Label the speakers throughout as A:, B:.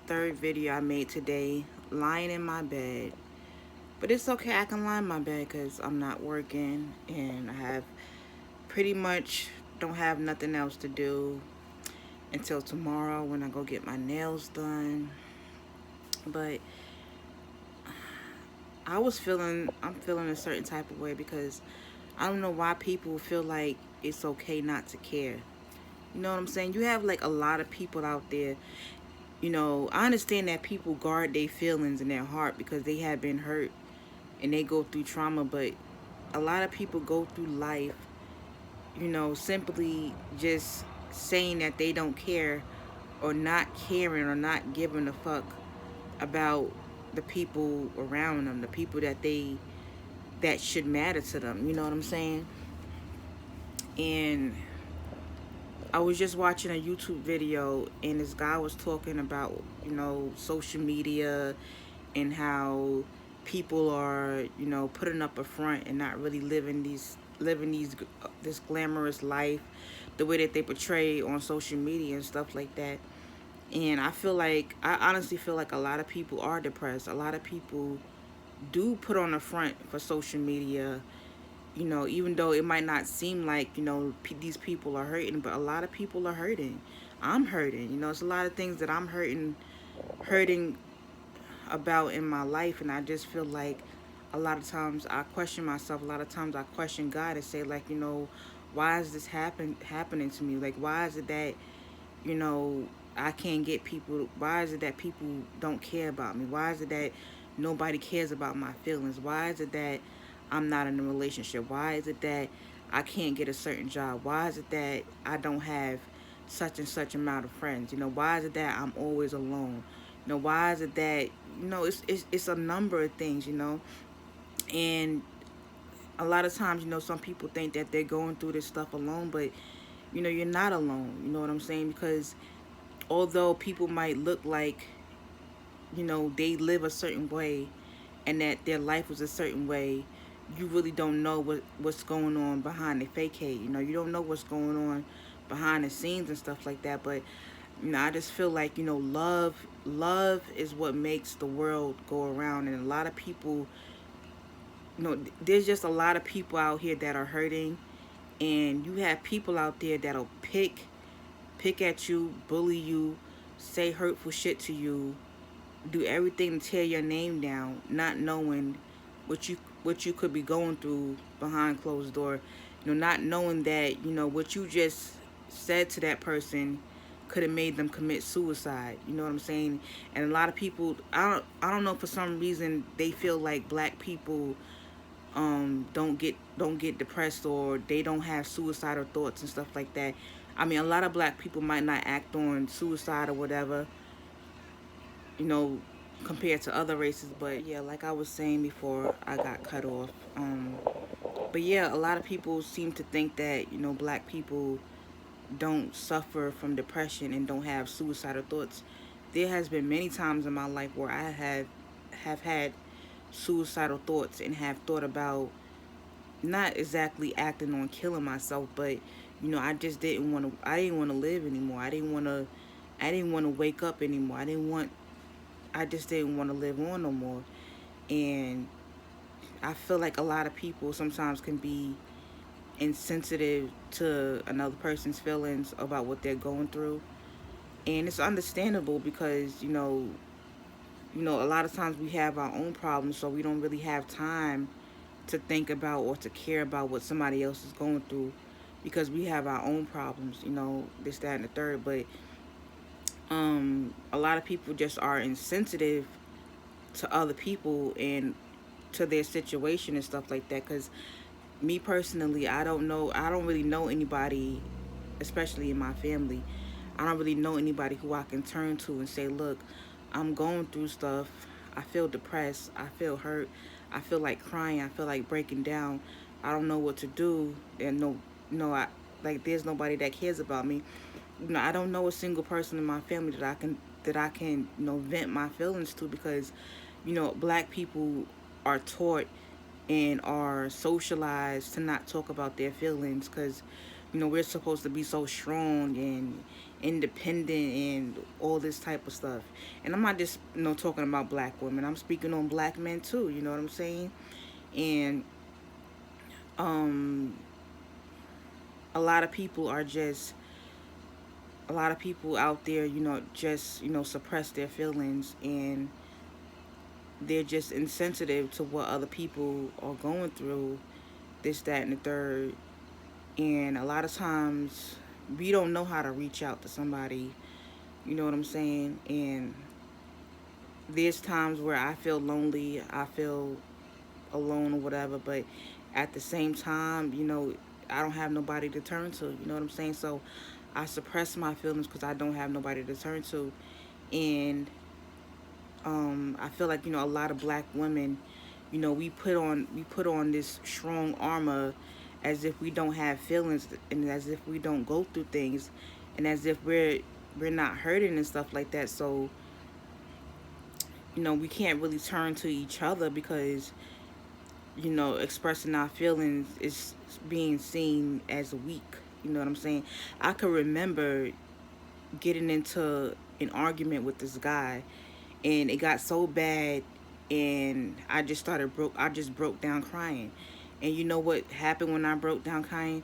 A: third video I made today, lying in my bed. But it's okay, I can lie in my bed because I'm not working and I have pretty much don't have nothing else to do until tomorrow when I go get my nails done. But I'm feeling a certain type of way because I don't know why people feel like it's okay not to care. You know what I'm saying? You have like a lot of people out there. I understand that people guard their feelings in their heart because they have been hurt and they go through trauma, but a lot of people go through life, simply just saying that they don't care or not caring or not giving a fuck about the people around them, the people that should matter to them. You know what I'm saying? And I was just watching a YouTube video and this guy was talking about, social media and how people are, putting up a front and not really living this glamorous life the way that they portray on social media and stuff like that. And I honestly feel like a lot of people are depressed. A lot of people do put on a front for social media, even though it might not seem like, these people are hurting, but a lot of people are hurting. I'm hurting. It's a lot of things that I'm hurting about in my life, and I just feel like a lot of times I question myself. A lot of times I question God and say, like, why is this happening to me? Like, why is it that, you know, I can't get people? Why is it that people don't care about me? Why is it that nobody cares about my feelings? Why is it that I'm not in a relationship? Why is it that I can't get a certain job? Why is it that I don't have such and such amount of friends? Why is it that I'm always alone? Why is it that, it's a number of things, and a lot of times, some people think that they're going through this stuff alone, but, you're not alone. You know what I'm saying? Because although people might look like, they live a certain way and that their life was a certain way, you really don't know what's going on behind the facade. You don't know what's going on behind the scenes and stuff like that. But I just feel like, love is what makes the world go around, and a lot of people, there's just a lot of people out here that are hurting, and you have people out there that'll pick at you, bully you, say hurtful shit to you, do everything to tear your name down, not knowing what you could be going through behind closed door. Not knowing that, what you just said to that person could have made them commit suicide. You know what I'm saying? And a lot of people, I don't know, for some reason they feel like black people don't get depressed, or they don't have suicidal thoughts and stuff like that. I mean, a lot of black people might not act on suicide or whatever, you know, compared to other races. But yeah, like I was saying before I got cut off. But yeah, a lot of people seem to think that, black people don't suffer from depression and don't have suicidal thoughts. There has been many times in my life where I have had suicidal thoughts and have thought about not exactly acting on killing myself, but I just didn't want to. I didn't want to live anymore. I didn't want to. I didn't want to wake up anymore. I just didn't want to live on no more. And I feel like a lot of people sometimes can be insensitive to another person's feelings about what they're going through, and it's understandable because a lot of times we have our own problems, so we don't really have time to think about or to care about what somebody else is going through because we have our own problems, this, that, and the third. But a lot of people just are insensitive to other people and to their situation and stuff like that. Because me personally, I don't really know anybody, especially in my family. I don't really know anybody who I can turn to and say, look, I'm going through stuff. I feel depressed. I feel hurt. I feel like crying. I feel like breaking down. I don't know what to do. And no, like there's nobody that cares about me. I don't know a single person in my family that I can vent my feelings to because black people are taught and are socialized to not talk about their feelings because we're supposed to be so strong independent and all this type of stuff. And I'm not just talking about black women. I'm speaking on black men too. You know what I'm saying? And um, a lot of people are just a lot of people out there, just suppress their feelings, and they're just insensitive to what other people are going through, this, that, and the third. And a lot of times we don't know how to reach out to somebody, you know what I'm saying? And there's times where I feel lonely, I feel alone or whatever, but at the same time, I don't have nobody to turn to, you know what I'm saying? So I suppress my feelings because I don't have nobody to turn to. And I feel like, a lot of black women, we put on this strong armor as if we don't have feelings, and as if we don't go through things, and as if we're not hurting and stuff like that. So we can't really turn to each other because expressing our feelings is being seen as weak. You know what I'm saying? I could remember getting into an argument with this guy, and it got so bad, and I just broke down crying. And you know what happened when I broke down crying?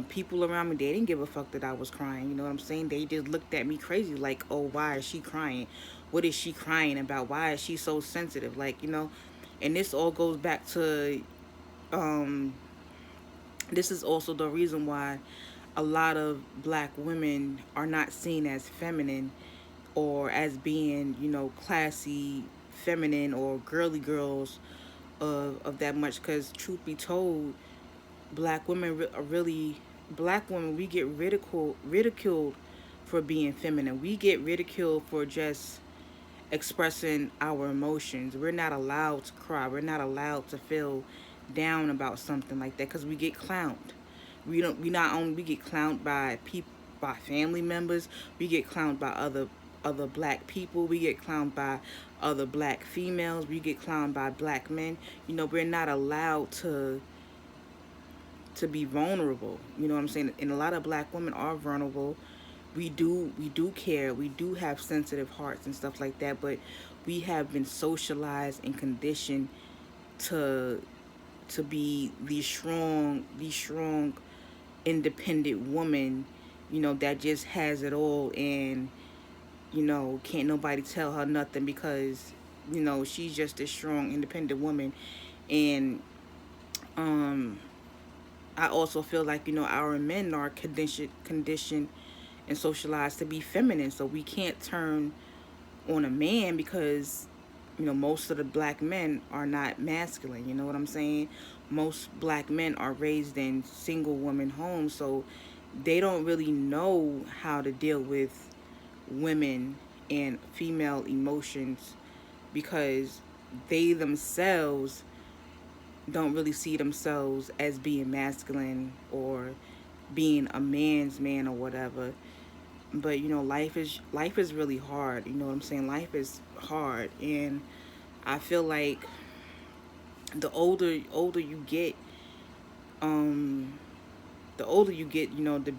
A: People around me, they didn't give a fuck that I was crying. You know what I'm saying? They just looked at me crazy, like, oh, why is she crying? What is she crying about? Why is she so sensitive? Like, and this all goes back to, um, this is also the reason why a lot of black women are not seen as feminine, or as being, classy, feminine, or girly girls of that much. Because truth be told, black women are really, black women, we get ridiculed for being feminine. We get ridiculed for just expressing our emotions. We're not allowed to cry. We're not allowed to feel down about something like that because we get clowned. We not only we get clowned by people, by family members. We get clowned by other black people. We get clowned by other black females. We get clowned by black men. We're not allowed to be vulnerable. You know what I'm saying? And a lot of black women are vulnerable. We do care. We do have sensitive hearts and stuff like that, but we have been socialized and conditioned to be these strong independent woman, that just has it all, and can't nobody tell her nothing because she's just a strong independent woman. And um I also feel like, our men are conditioned and socialized to be feminine, so we can't turn on a man because most of the black men are not masculine. You know what I'm saying? Most black men are raised in single woman homes, so they don't really know how to deal with women and female emotions because they themselves don't really see themselves as being masculine or being a man's man or whatever. But life is really hard. You know what I'm saying? Life is hard, and I feel like the older you get, um, the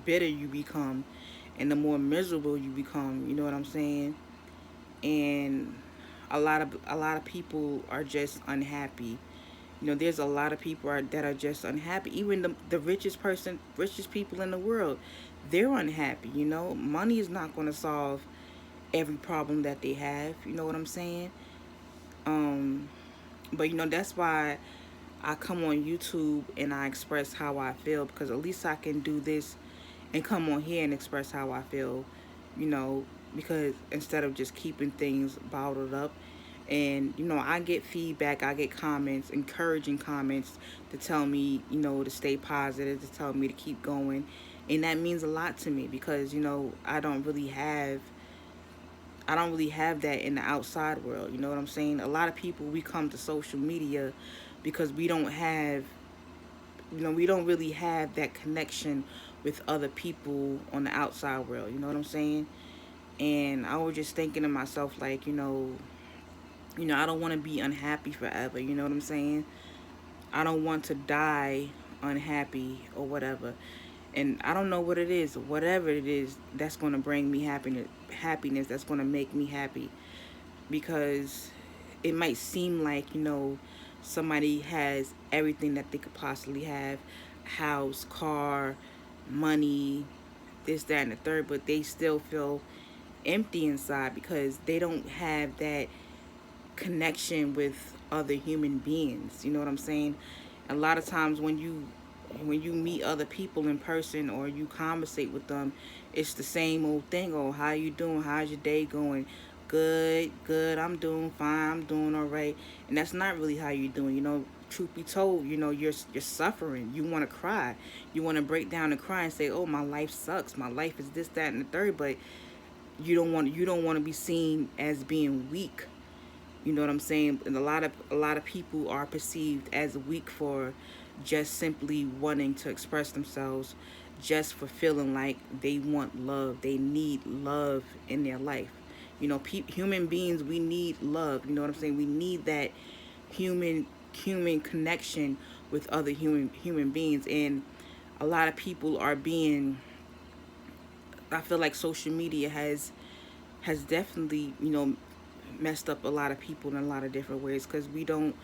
A: bitter you become, and the more miserable you become. You know what I'm saying? And a lot of people are just unhappy. There's a lot of people that are just unhappy. Even the richest people in the world, they're unhappy. Money is not going to solve every problem that they have. You know what I'm saying? Um, but that's why I come on YouTube and I express how I feel, because at least I can do this and come on here and express how I feel. You know, because instead of just keeping things bottled up. And I get feedback, I get comments, encouraging comments to tell me, to stay positive, to tell me to keep going. And that means a lot to me because I don't really have that in the outside world. You know what I'm saying? A lot of people, we come to social media because we don't really have that connection with other people on the outside world. You know what I'm saying? And I was just thinking to myself, like, I don't want to be unhappy forever. You know what I'm saying? I don't want to die unhappy or whatever. And I don't know what it is, whatever it is, that's going to bring me happiness, that's going to make me happy. Because it might seem like, somebody has everything that they could possibly have: house, car, money, this, that, and the third, but they still feel empty inside because they don't have that connection with other human beings. You know what I'm saying? A lot of times when you meet other people in person or you conversate with them, it's the same old thing. Oh, how you doing? How's your day going? Good, good. I'm doing fine. I'm doing all right. And that's not really how you're doing. Truth be told, you're suffering. You want to cry. You want to break down and cry and say, "Oh, my life sucks. My life is this, that, and the third." But you don't want to be seen as being weak. You know what I'm saying? And a lot of people are perceived as weak for just simply wanting to express themselves, just for feeling like they want love. They need love in their life. Human beings, we need love. You know what I'm saying? We need that human connection with other human beings. And a lot of people are being, I feel like social media has definitely, messed up a lot of people in a lot of different ways, because we don't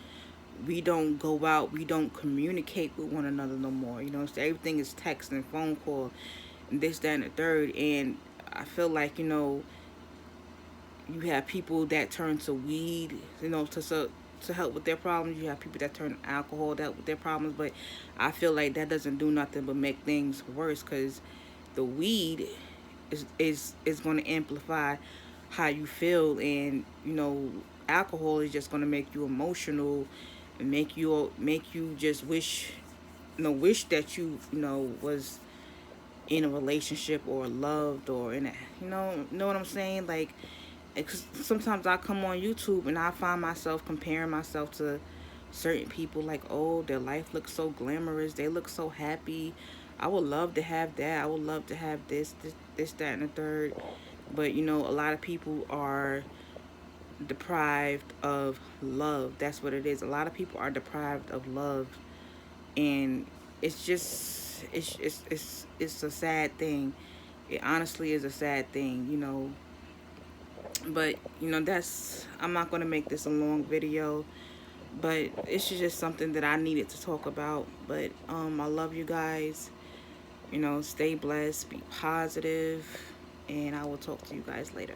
A: go out, we don't communicate with one another no more. So everything is text and phone call and this, that, and the third. And I feel like, you have people that turn to weed, to help with their problems. You have people that turn to alcohol to help with their problems. But I feel like that doesn't do nothing but make things worse, because the weed is going to amplify how you feel. And alcohol is just going to make you emotional and make you just wish that was in a relationship or loved, or in a, know what I'm saying? Like, sometimes I come on YouTube and I find myself comparing myself to certain people, like, oh, their life looks so glamorous, they look so happy. I would love to have that. I would love to have this, that, and the third. But a lot of people are deprived of love. That's what it is. A lot of people are deprived of love, and it's just it's a sad thing. It honestly is a sad thing. But that's, I'm not going to make this a long video, but it's just something that I needed to talk about. But I love you guys. Stay blessed, be positive, and I will talk to you guys later.